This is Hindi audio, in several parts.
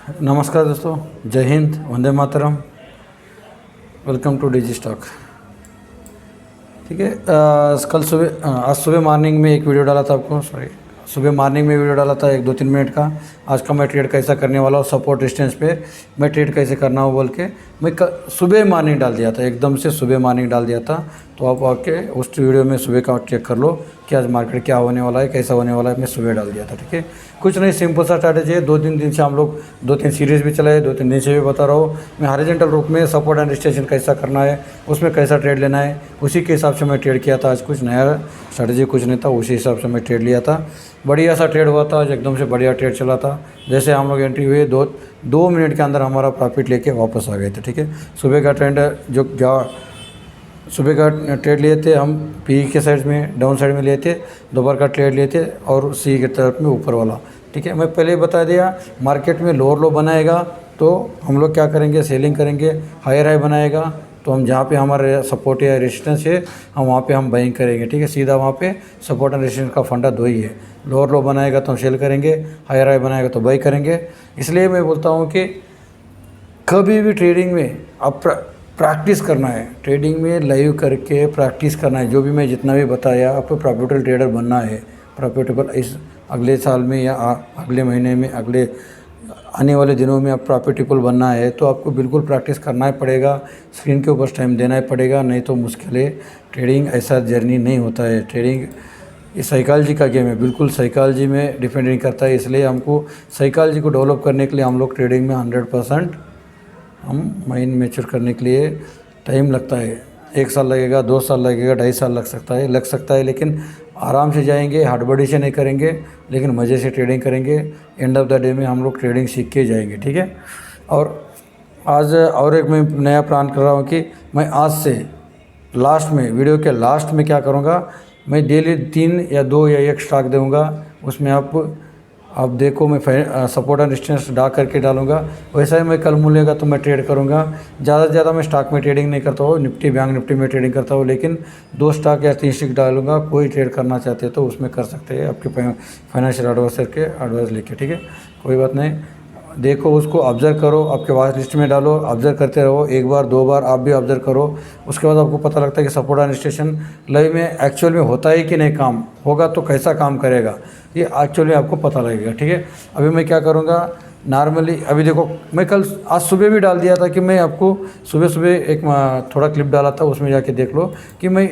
नमस्कार दोस्तों, जय हिंद, वंदे मातरम। Welcome to Digi Stock. ठीक है। कल सुबह आज सुबह मॉर्निंग में एक वीडियो डाला था आपको, सुबह मॉर्निंग में वीडियो डाला था 1-2-3 मिनट का। आज का मैं ट्रेड कैसा करने वाला हूँ, सपोर्ट डिस्टेंस पे मैं ट्रेड कैसे करना हो बोल के मैं सुबह मॉर्निंग डाल दिया था, एकदम से सुबह मॉर्निंग डाल दिया था। तो आप आके उस वीडियो में सुबह का चेक कर लो कि आज मार्केट क्या होने वाला है, कैसा होने वाला है। मैं सुबह डाल दिया था। ठीक है, कुछ नहीं, सिंपल सा स्ट्रैटेजी है। 2-3 दिन से हम लोग 2-3 सीरीज़ भी चलाए, 2-3 दिन से भी बता रहा हूँ मैं हॉरिजॉन्टल रूप में सपोर्ट एंड रेजिस्टेंस कैसा करना है, उसमें कैसा ट्रेड लेना है, उसी के हिसाब से मैं ट्रेड किया था। आज कुछ नया स्ट्रैटेजी कुछ नहीं था, उसी हिसाब से मैं ट्रेड लिया था। बढ़िया सा ट्रेड हुआ था आज, एकदम से बढ़िया ट्रेड चला था। जैसे हम लोग एंट्री हुए 2 मिनट के अंदर हमारा प्रॉफिट लेके वापस आ गए थे। ठीक है, सुबह का ट्रेंड सुबह का ट्रेड लिए थे हम पी के साइड में, डाउन साइड में लिए थे। दोपहर का ट्रेड लिए थे और सी की तरफ में ऊपर वाला। ठीक है, मैं पहले ही बता दिया, मार्केट में लोअर लो बनाएगा तो हम लोग क्या करेंगे, सेलिंग करेंगे। हायर हाई बनाएगा तो हम जहाँ पे हमारा सपोर्ट या रेजिस्टेंस है हम वहाँ पे हम बाइंग करेंगे। ठीक है, सीधा वहाँ पे सपोर्ट एंड रेजिस्टेंस का फंडा दो ही है। लोअर लो बनाएगा तो हम सेल करेंगे, हायर हाई बनाएगा तो बाई करेंगे। इसलिए मैं बोलता हूँ कि कभी भी ट्रेडिंग में आप प्रैक्टिस करना है, ट्रेडिंग में लाइव करके प्रैक्टिस करना है। जो भी मैं जितना भी बताया, आपको प्रॉफिटेबल ट्रेडर बनना है। प्रॉफिटेबल इस अगले साल में या अगले महीने में, अगले आने वाले दिनों में आप प्रॉफिटेबल बनना है तो आपको बिल्कुल प्रैक्टिस करना ही पड़ेगा, स्क्रीन के ऊपर टाइम देना ही पड़ेगा, नहीं तो मुश्किल है। ट्रेडिंग ऐसा जर्नी नहीं होता है। ट्रेडिंग ये साइकोलॉजी का गेम है, बिल्कुल साइकोलॉजी में डिपेंड करता है। इसलिए हमको साइकोलॉजी को डेवलप करने के लिए हम लोग ट्रेडिंग में 100% हम माइंड मैच्योर करने के लिए टाइम लगता है। 1 साल लगेगा, 2 साल लगेगा, 2.5 साल लग सकता है, लेकिन आराम से जाएंगे, हार्डबॉडी से नहीं करेंगे, लेकिन मज़े से ट्रेडिंग करेंगे। एंड ऑफ द डे में हम लोग ट्रेडिंग सीख के जाएंगे। ठीक है, और आज और एक मैं नया प्लान कर रहा हूँ कि मैं आज से लास्ट में, वीडियो के लास्ट में क्या करूँगा, मैं डेली 3 या 2 या 1 स्टॉक दूँगा। उसमें आप देखो, मैं सपोर्ट एंड रेजिस्टेंस करके डालूंगा। वैसा ही मैं कल मिलेगा तो मैं ट्रेड करूंगा। ज़्यादा से ज़्यादा मैं स्टॉक में ट्रेडिंग नहीं करता हूँ, निफ्टी बैंक निफ्टी में ट्रेडिंग करता हूँ, लेकिन 2 स्टॉक या 3 स्टॉक डालूंगा। कोई ट्रेड करना चाहते तो उसमें कर सकते हैं, आपके फाइनेंशियल एडवाइजर के एडवाइस लेके। ठीक है, कोई बात नहीं, देखो उसको ऑब्ज़र्व करो, आपके वॉच लिस्ट में डालो, ऑब्ज़र्व करते रहो। 1 बार 2 बार आप भी ऑब्ज़र्व करो, उसके बाद आपको पता लगता है कि सपोर्ट एंड रेजिस्टेंस लाइव में एक्चुअल में होता है कि नहीं, काम होगा तो कैसा काम करेगा, ये एक्चुअली आपको पता लगेगा। ठीक है, अभी मैं क्या करूँगा, नॉर्मली अभी देखो, मैं कल आज सुबह भी डाल दिया था कि मैं आपको सुबह एक थोड़ा क्लिप डाला था, उसमें जाके देख लो कि मैं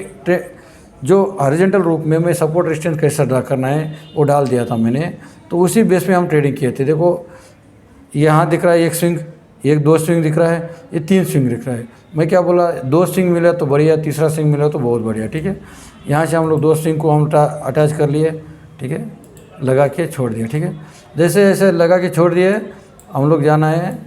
जो हॉरिजॉन्टल रूप में मैं सपोर्ट रेजिस्टेंस कैसा ड्रा करना है वो डाल दिया था मैंने। तो उसी बेस पे हम ट्रेडिंग किए थे। देखो यहाँ दिख रहा है 1 स्विंग, 2 स्विंग दिख रहा है, ये 3 स्विंग दिख रहा है। मैं क्या बोला, 2 स्विंग मिला तो बढ़िया, तीसरा स्विंग मिला तो बहुत बढ़िया। ठीक है, यहाँ से हम लोग 2 स्विंग को हम अटैच कर लिए। ठीक है, लगा के छोड़ दिया। ठीक है, जैसे जैसे लगा के छोड़ दिए, हम लोग जाना है,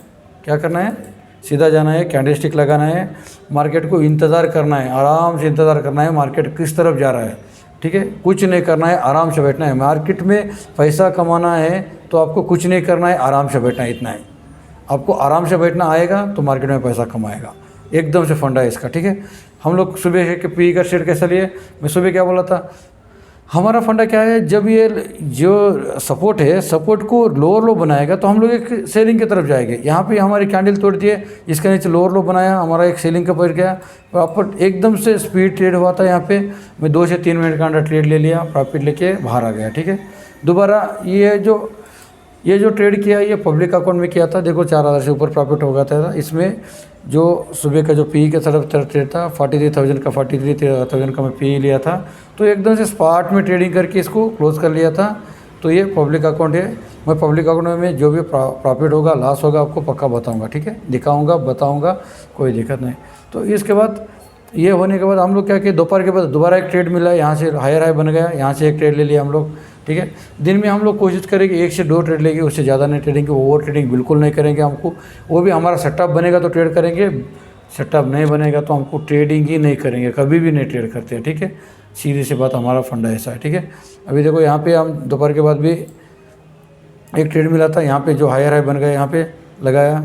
क्या करना है, सीधा जाना है, कैंडलस्टिक लगाना है, मार्केट को इंतज़ार करना है, आराम से इंतज़ार करना है मार्केट किस तरफ जा रहा है। ठीक है, कुछ नहीं करना है, आराम से बैठना है। मार्केट में पैसा कमाना है तो आपको कुछ नहीं करना है, आराम से बैठना है, इतना है। आपको आराम से बैठना आएगा तो मार्केट में पैसा कमाएगा, एकदम से फंडा है इसका। ठीक है, हम लोग सुबह के पी का शेयर कैसा लिए, मैं सुबह क्या बोला था, हमारा फंडा क्या है, जब ये जो सपोर्ट है, सपोर्ट को लोअर लो बनाएगा तो हम लोग एक सेलिंग की तरफ जाएंगे। यहाँ पे हमारी कैंडल तोड़ दिए, इसके नीचे लोअर लो बनाया, हमारा एक सेलिंग का पड़ गया, प्रॉपर एकदम से स्पीड ट्रेड हुआ था। यहाँ पे मैं 2 से 3 मिनट का अंडर ट्रेड ले लिया, प्रॉफिट लेके बाहर आ गया। ठीक है, दोबारा ये जो ट्रेड किया ये पब्लिक अकाउंट में किया था। देखो 4000 से ऊपर प्रॉफिट हो गया था। इसमें जो सुबह का जो पी के तरफ ट्रेड था 43,000 का मैं पी लिया था, तो एकदम से स्पॉट में ट्रेडिंग करके इसको क्लोज कर लिया था। तो ये पब्लिक अकाउंट है। मैं पब्लिक अकाउंट में जो भी प्रॉफिट होगा, लॉस होगा, आपको पक्का बताऊंगा। ठीक है, दिखाऊंगा, बताऊंगा, कोई दिक्कत नहीं। तो इसके बाद ये होने के बाद हम लोग क्या किए, दोपहर के बाद दोबारा एक ट्रेड मिला, यहाँ से हायर हाई बन गया, यहाँ से एक ट्रेड ले लिया हम लोग। ठीक है, दिन में हम लोग कोशिश करेंगे 1 से 2 ट्रेड लेंगे, उससे ज़्यादा नहीं ट्रेडिंग, ओवर ट्रेडिंग बिल्कुल नहीं करेंगे। हमको वो भी हमारा सेटअप बनेगा तो ट्रेड करेंगे, सेटअप नहीं बनेगा तो हमको ट्रेडिंग ही नहीं करेंगे, कभी भी नहीं ट्रेड करते हैं। ठीक है, सीधी सी बात, हमारा फंडा ऐसा है। ठीक है, अभी देखो यहाँ पे हम दोपहर के बाद भी एक ट्रेड मिला था, यहाँ पे जो हायर हाई बन गया, यहाँ पे लगाया।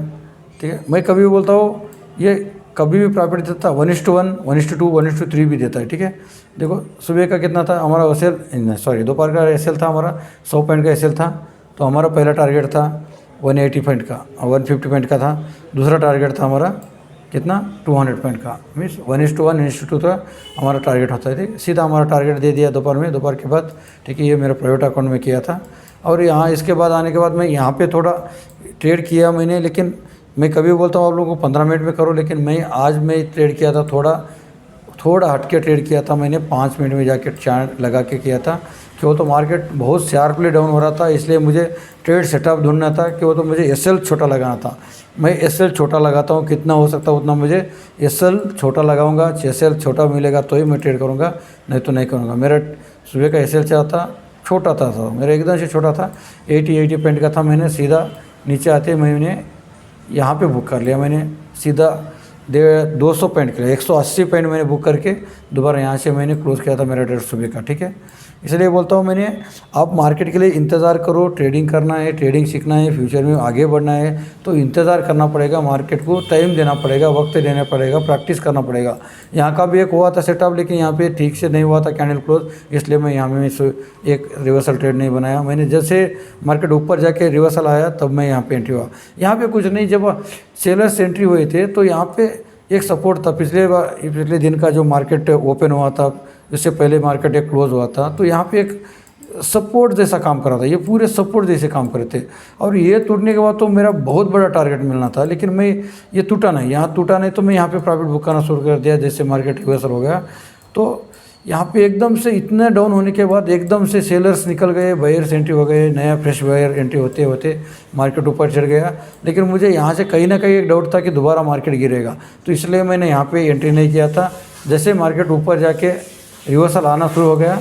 ठीक है, मैं कभी भी बोलता हूँ ये कभी भी प्रॉफिट देता, 1:1, 1:2, 1:3 भी देता है। ठीक है, देखो सुबह का कितना था हमारा दोपहर का एसएल था हमारा 100 पॉइंट का एसएल था। तो हमारा पहला टारगेट था 180 पॉइंट का, 150 पॉइंट का था। दूसरा टारगेट था हमारा कितना, 200 पॉइंट का, मीन्स 1:1 1:2 का हमारा टारगेट होता है। सीधा हमारा टारगेट दे दिया दोपहर में, दोपहर के बाद, ठीक है। ये मेरा प्राइवेट अकाउंट में किया था। और यहाँ इसके बाद आने के बाद मैं यहाँ पे थोड़ा ट्रेड किया मैंने, लेकिन मैं कभी बोलता हूँ आप लोगों को 15 मिनट में करो, लेकिन आज मैं ट्रेड किया था, थोड़ा हट के ट्रेड किया था मैंने, 5 मिनट में जाके चार्ट लगा के किया था। क्यों, तो मार्केट बहुत शार्पली डाउन हो रहा था, इसलिए मुझे ट्रेड सेटअप ढूंढना था। क्यों, तो मुझे एसएल छोटा लगाना था। मैं एसएल छोटा लगाता हूँ, कितना हो सकता है उतना मुझे एसएल छोटा लगाऊंगा। एसएल छोटा मिलेगा तो ही मैं ट्रेड करूँगा, नहीं तो नहीं करूँगा। मेरा सुबह का एसएल था, छोटा था, मेरा एकदम से छोटा था, 80 पॉइंट का था। मैंने सीधा नीचे आते मैंने यहाँ पे बुक कर लिया, मैंने सीधा 200 पॉइंट के लिए 180 पॉइंट मैंने बुक करके दोबारा यहाँ से मैंने क्लोज किया था मेरा ट्रेड सुबह का, ठीक है। इसलिए बोलता हूँ मैंने, आप मार्केट के लिए इंतज़ार करो। ट्रेडिंग करना है, ट्रेडिंग सीखना है, फ्यूचर में आगे बढ़ना है तो इंतज़ार करना पड़ेगा, मार्केट को टाइम देना पड़ेगा, वक्त देना पड़ेगा, प्रैक्टिस करना पड़ेगा। यहाँ का भी एक हुआ था सेटअप, लेकिन यहाँ पे ठीक से नहीं हुआ था कैंडल क्लोज, इसलिए मैं यहाँ में एक रिवर्सल ट्रेड नहीं बनाया। मैंने जैसे मार्केट ऊपर जाके रिवर्सल आया तब मैं यहाँ पे एंट्री हुआ। यहाँ पे कुछ नहीं, जब सेलर्स एंट्री हुए थे तो यहाँ पे एक सपोर्ट था। पिछले दिन का जो मार्केट ओपन हुआ था, इससे पहले मार्केट एक क्लोज हुआ था, तो यहाँ पे एक सपोर्ट जैसा काम कर रहा था। ये पूरे सपोर्ट जैसे काम कर रहे थे, और ये टूटने के बाद तो मेरा बहुत बड़ा टारगेट मिलना था, लेकिन मैं ये टूटा नहीं, यहाँ टूटा नहीं तो मैं यहाँ पे प्रॉफिट बुक करना शुरू कर दिया। जैसे मार्केट रिवर्सल हो गया तो यहाँ पे एकदम से इतना डाउन होने के बाद एकदम से सेलर्स निकल गए, बायर्स एंट्री हो गए, नया फ्रेश बायर एंट्री होते होते मार्केट ऊपर चढ़ गया। लेकिन मुझे यहाँ से कहीं ना कहीं एक डाउट था कि दोबारा मार्केट गिरेगा, तो इसलिए मैंने यहाँ पे एंट्री नहीं किया था। जैसे मार्केट ऊपर जाके रिवर्सल आना शुरू हो गया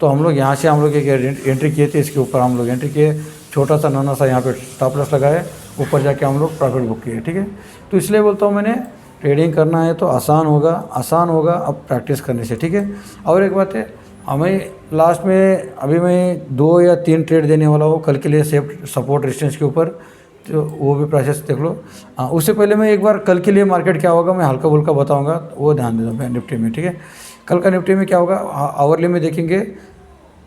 तो हम लोग यहाँ से एक एंट्री किए थे, इसके ऊपर हम लोग एंट्री किए, छोटा सा नाना सा यहाँ पे स्टॉप लॉस लगाए, ऊपर जाके हम लोग प्रॉफिट बुक किए, ठीक है। तो इसलिए बोलता हूँ मैंने, ट्रेडिंग करना है तो आसान होगा अब प्रैक्टिस करने से, ठीक है। और एक बात है, हमें लास्ट में अभी मैं 2 या 3 ट्रेड देने वाला हूँ कल के लिए, सपोर्ट रेजिस्टेंस के ऊपर, तो वो भी प्रोसेस देख लो। उससे पहले मैं एक बार कल के लिए मार्केट क्या होगा मैं हल्का फुल्का बताऊँगा, वो ध्यान दे दो मैं निफ्टी में, ठीक है। कल का निफ्टी में क्या होगा, आवरली में देखेंगे,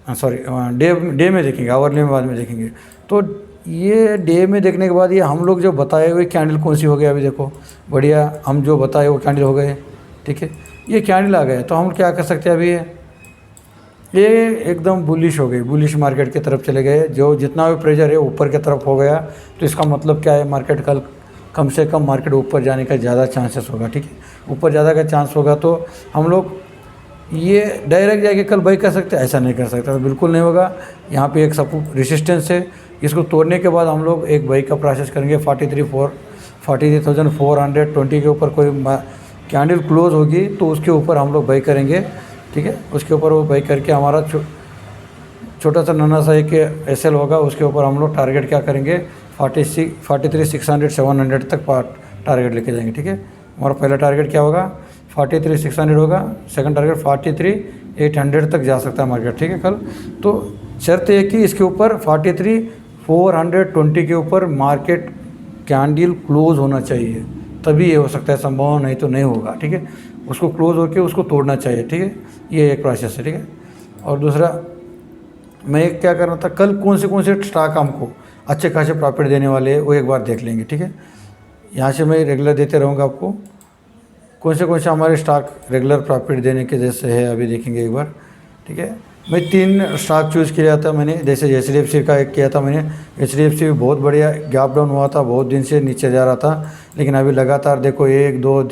सॉरी डे में देखेंगे, आवरली में बाद में देखेंगे। तो ये डे में देखने के बाद ये हम लोग जो बताए हुए कैंडल कौन सी हो गया, अभी देखो बढ़िया, हम जो बताए वो कैंडल हो गए, ठीक है। ये कैंडल आ गए तो हम क्या कर सकते हैं, अभी ये एकदम बुलिश हो गई, बुलिश मार्केट की तरफ चले गए। जो जितना भी प्रेशर है ऊपर की तरफ हो गया, तो इसका मतलब क्या है, मार्केट कल कम से कम मार्केट ऊपर जाने का ज़्यादा चांसेस होगा, ठीक है। ऊपर ज़्यादा का चांस होगा तो हम लोग ये डायरेक्ट जाके कल बाई कर सकते हैं, ऐसा नहीं कर सकता, तो बिल्कुल नहीं होगा। यहाँ पे एक सपोर्ट रेजिस्टेंस है, इसको तोड़ने के बाद हम लोग एक बाई का प्रोसेस करेंगे। 43,420 के ऊपर कोई कैंडल क्लोज होगी तो उसके ऊपर हम लोग बाई करेंगे, ठीक है। उसके ऊपर वो बाई करके हमारा छोटा सा नन्हा सा एक एसएल होगा, उसके ऊपर हम लोग टारगेट क्या करेंगे, 43,600 700 तक टारगेट लेके जाएंगे, ठीक है। हमारा पहला टारगेट क्या होगा, 43,600 होगा, सेकंड टारगेट 43,800 तक जा सकता है मार्केट, ठीक है कल। तो शर्त है कि इसके ऊपर 43,420 के ऊपर मार्केट कैंडल क्लोज होना चाहिए, तभी ये हो सकता है, संभव नहीं तो नहीं होगा, ठीक है। उसको क्लोज होकर उसको तोड़ना चाहिए, ठीक है। ये एक प्रोसेस है, ठीक है। और दूसरा मैं क्या करना था, कल कौन से स्टॉक हमको अच्छे खासे प्रॉफिट देने वाले हैं वो एक बार देख लेंगे, ठीक है। यहाँ से मैं रेगुलर देते रहूँगा आपको, कौन से हमारे स्टॉक रेगुलर प्रॉफिट देने के जैसे है, अभी देखेंगे एक बार, ठीक है। मैं 3 स्टॉक चूज़ किया था मैंने, जैसे HDFC का एक किया था मैंने। HDFC भी बहुत बढ़िया गैप डाउन हुआ था, बहुत दिन से नीचे जा रहा था, लेकिन अभी लगातार देखो 1 2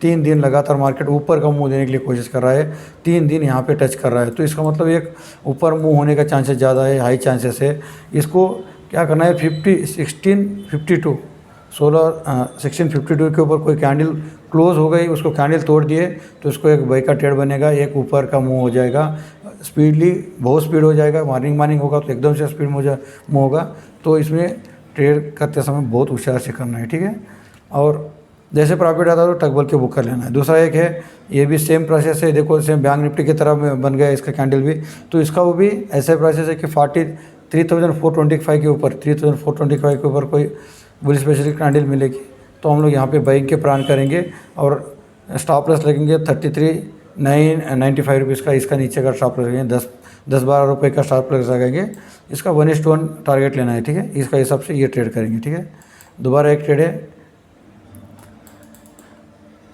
3 दिन लगातार मार्केट ऊपर का मुंह देने के लिए कोशिश कर रहा है, 3 दिन यहाँ पे टच कर रहा है, तो इसका मतलब एक ऊपर मुंह होने का चांसेस ज़्यादा है, हाई चांसेस है। इसको क्या करना है, 1652 के ऊपर कोई कैंडल क्लोज हो गई, उसको कैंडल तोड़ दिए तो उसको एक बाई का ट्रेड बनेगा, एक ऊपर का मुंह हो जाएगा, स्पीडली बहुत स्पीड हो जाएगा। मॉर्निंग होगा तो एकदम से स्पीड मुंह होगा, तो इसमें ट्रेड करते समय बहुत होशियार से करना है, ठीक है। और जैसे प्रॉफिट आता है तो टकबल के बुक कर लेना है। दूसरा एक है, ये भी सेम प्रोसेस है, देखो सेम बैंक निफ्टी की तरह बन गया इसका कैंडल भी, तो इसका वो भी ऐसे प्रोसेस है कि 43,425 के ऊपर 3,425 के ऊपर कोई बुलिश स्पेशलिस्ट कैंडल मिलेगी तो हम लोग यहाँ पे बाइंग के प्लान करेंगे और स्टॉप लॉस लगेंगे 33,995 रुपीज़ का, इसका नीचे का स्टॉप लॉस लगेंगे 10-12 रुपये का स्टॉप लॉस लगाएंगे, इसका 1:1 टारगेट लेना है, ठीक है। इसका हिसाब से ये ट्रेड करेंगे, ठीक है। दोबारा एक ट्रेड है,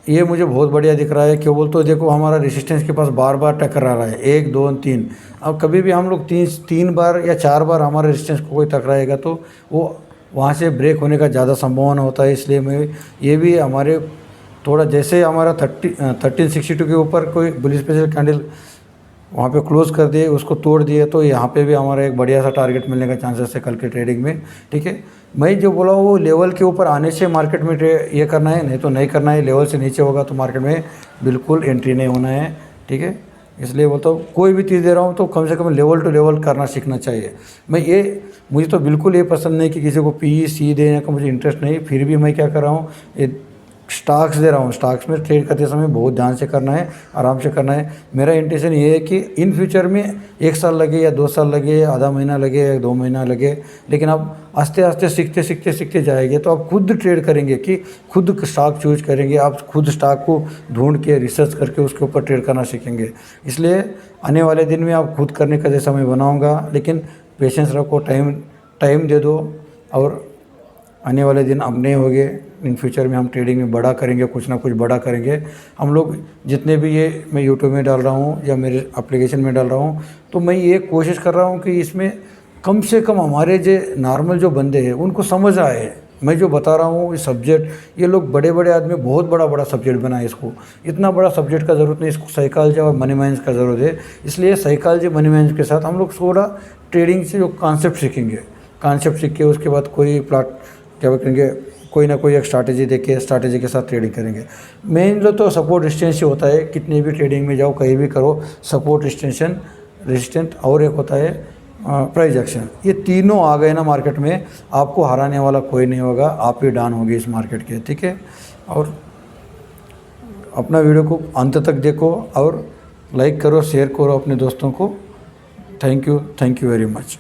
ये मुझे बहुत बढ़िया दिख रहा है। क्यों बोल तो देखो हमारा रेजिस्टेंस के पास बार बार टकरा रहा है, 1 2 3। अब कभी भी हम लोग तीन बार या 4 बार हमारे रेजिस्टेंस को कोई टकराएगा तो वो वहाँ से ब्रेक होने का ज़्यादा संभावना होता है। इसलिए मैं ये भी हमारे थोड़ा जैसे हमारा 1362 के ऊपर कोई बुलिश स्पेशल कैंडल वहाँ पे क्लोज़ कर दिए, उसको तोड़ दिए, तो यहाँ पे भी हमारा एक बढ़िया सा टारगेट मिलने का चांसेस है कल के ट्रेडिंग में, ठीक है। मैं जो बोला वो लेवल के ऊपर आने से मार्केट में ये करना है, नहीं तो नहीं करना है। लेवल से नीचे होगा तो मार्केट में बिल्कुल एंट्री नहीं होना है, ठीक है। इसलिए बोलता हूँ कोई भी चीज़ दे रहा हूँ तो कम से कम लेवल टू लेवल करना सीखना चाहिए। मुझे तो बिल्कुल ये पसंद नहीं कि किसी को PE देने का मुझे इंटरेस्ट नहीं, फिर भी मैं क्या कर रहा हूँ, ये स्टॉक्स दे रहा हूँ। स्टॉक्स में ट्रेड करते समय बहुत ध्यान से करना है, आराम से करना है। मेरा इंटेंशन ये है कि इन फ्यूचर में 1 साल लगे या 2 साल लगे या आधा महीना लगे या 2 महीना लगे, लेकिन आप आस्ते आस्ते सीखते जाएंगे तो आप खुद ट्रेड करेंगे, कि खुद स्टॉक चूज करेंगे, आप खुद स्टॉक को ढूंढ के रिसर्च करके उसके ऊपर ट्रेड करना सीखेंगे। इसलिए आने वाले दिन में आप खुद करने का जैसा मैं बनाऊँगा, लेकिन पेशेंस रखो, टाइम दे दो, और आने वाले दिन अब नहीं होंगे। इन फ्यूचर में हम ट्रेडिंग में बड़ा करेंगे, कुछ ना कुछ बड़ा करेंगे। हम लोग जितने भी ये मैं यूट्यूब में डाल रहा हूँ या मेरे एप्लीकेशन में डाल रहा हूँ, तो मैं ये कोशिश कर रहा हूँ कि इसमें कम से कम हमारे जो नॉर्मल जो बंदे हैं उनको समझ आए। मैं जो बता रहा हूँ इस सब्जेक्ट, ये लोग बड़े बड़े आदमी बहुत बड़ा सब्जेक्ट बनाए इसको, इतना बड़ा सब्जेक्ट का ज़रूरत नहीं, इसको साइकोलॉजी और मनी माइंड्स का ज़रूरत है। इसलिए साइकोलॉजी मनी माइंड्स के साथ हम लोग थोड़ा ट्रेडिंग से जो कॉन्सेप्ट सीखेंगे, कॉन्सेप्ट सीख के उसके बाद कोई क्या करेंगे, कोई ना कोई एक स्ट्रैटेजी के साथ ट्रेडिंग करेंगे। मेन जो तो सपोर्ट रेजिस्टेंस ही होता है, कितनी भी ट्रेडिंग में जाओ कहीं भी करो, सपोर्ट रेजिस्टेंट और एक होता है प्राइस एक्शन। ये तीनों आ गए ना मार्केट में, आपको हराने वाला कोई नहीं होगा, आप ही डाउन होगी इस मार्केट के, ठीक है। और अपना वीडियो को अंत तक देखो और लाइक करो, शेयर करो अपने दोस्तों को। Thank you very much.